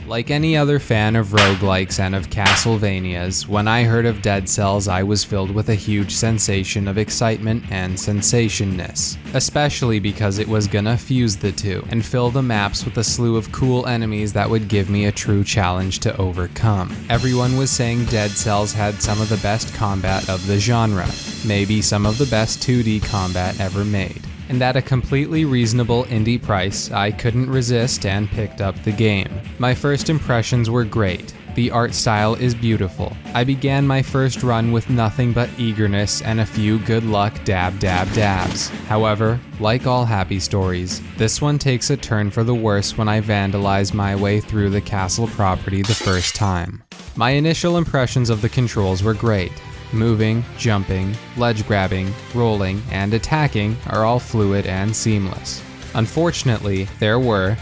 Like any other fan of roguelikes and of Castlevanias, when I heard of Dead Cells I was filled with a huge sensation of excitement and sensationness, especially because it was gonna fuse the two and fill the maps with a slew of cool enemies that would give me a true challenge to overcome. Everyone was saying Dead Cells had some of the best combat of the genre, maybe some of the best 2D combat ever made. And at a completely reasonable indie price, I couldn't resist and picked up the game. My first impressions were great. The art style is beautiful. I began my first run with nothing but eagerness and a few good luck dabs. However, like all happy stories, this one takes a turn for the worse when I vandalize my way through the castle property the first time. My initial impressions of the controls were great. Moving, jumping, ledge grabbing, rolling, and attacking are all fluid and seamless. Unfortunately, there were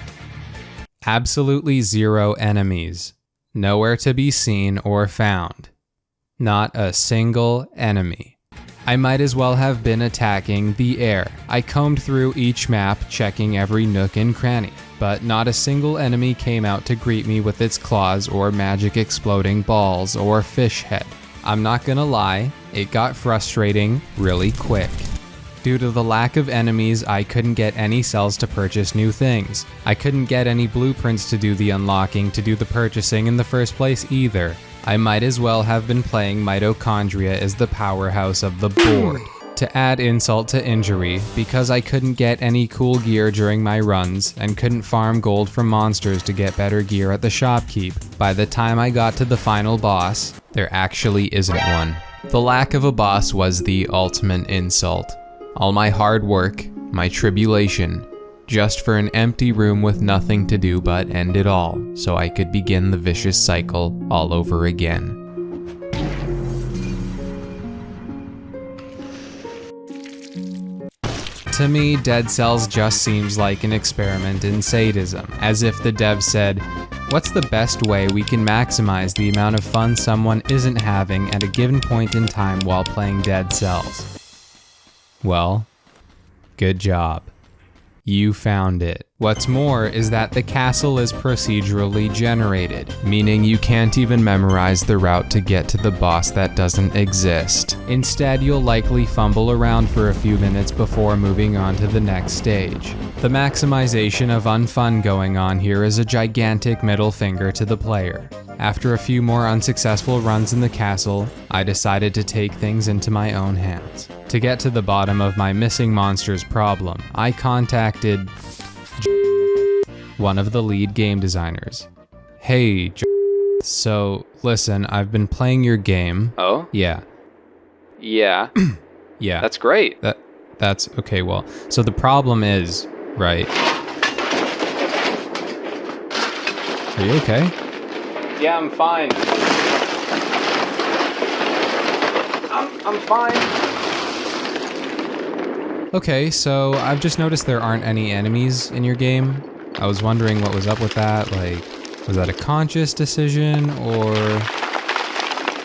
absolutely zero enemies. Nowhere to be seen or found. Not a single enemy. I might as well have been attacking the air. I combed through each map, checking every nook and cranny, but not a single enemy came out to greet me with its claws or magic exploding balls or fish head. I'm not gonna lie, it got frustrating really quick. Due to the lack of enemies, I couldn't get any cells to purchase new things. I couldn't get any blueprints to do the unlocking to do the purchasing in the first place either. I might as well have been playing Mitochondria as the powerhouse of the board. To add insult to injury, because I couldn't get any cool gear during my runs and couldn't farm gold from monsters to get better gear at the shopkeep, by the time I got to the final boss, there actually isn't one. The lack of a boss was the ultimate insult. All my hard work, my tribulation, just for an empty room with nothing to do but end it all, so I could begin the vicious cycle all over again. To me, Dead Cells just seems like an experiment in sadism, as if the devs said, what's the best way we can maximize the amount of fun someone isn't having at a given point in time while playing Dead Cells? Well, good job. You found it. What's more is that the castle is procedurally generated, meaning you can't even memorize the route to get to the boss that doesn't exist. Instead, you'll likely fumble around for a few minutes before moving on to the next stage. The maximization of unfun going on here is a gigantic middle finger to the player. After a few more unsuccessful runs in the castle, I decided to take things into my own hands. To get to the bottom of my missing monsters problem, I contacted one of the lead game designers. Hey, so listen, I've been playing your game. Oh? Yeah. Yeah. Yeah. That's great. That's okay, well, so the problem is, right? Are you okay? Yeah, I'm fine. I'm fine. Okay, so I've just noticed there aren't any enemies in your game. I was wondering what was up with that, like, was that a conscious decision, or...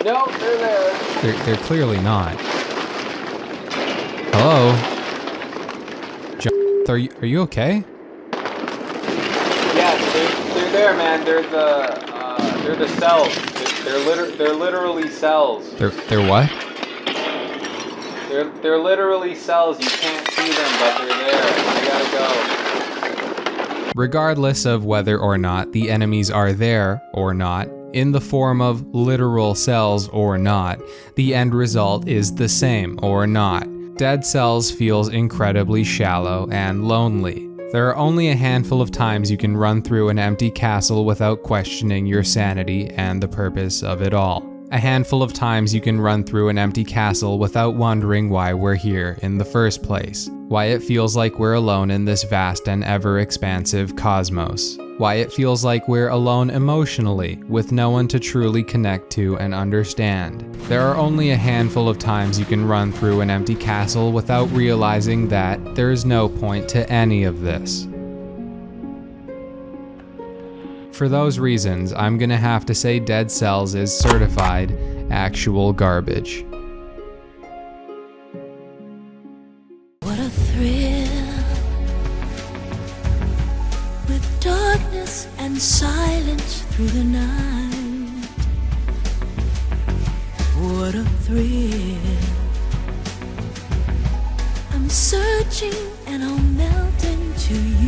No, they're there. They're clearly not. Hello? Are you okay? Yeah, they're there, man. They're the cells. They're literally cells. They're what? They're literally cells. You can't see them, but they're there. I gotta go. Regardless of whether or not the enemies are there or not, in the form of literal cells or not, the end result is the same or not. Dead Cells feels incredibly shallow and lonely. There are only a handful of times you can run through an empty castle without questioning your sanity and the purpose of it all. A handful of times you can run through an empty castle without wondering why we're here in the first place. Why it feels like we're alone in this vast and ever-expansive cosmos. Why it feels like we're alone emotionally, with no one to truly connect to and understand. There are only a handful of times you can run through an empty castle without realizing that there is no point to any of this. For those reasons, I'm gonna have to say Dead Cells is certified actual garbage. What a thrill, with darkness and silence through through the night. What a thrill. I'm searching and I'll melt into you.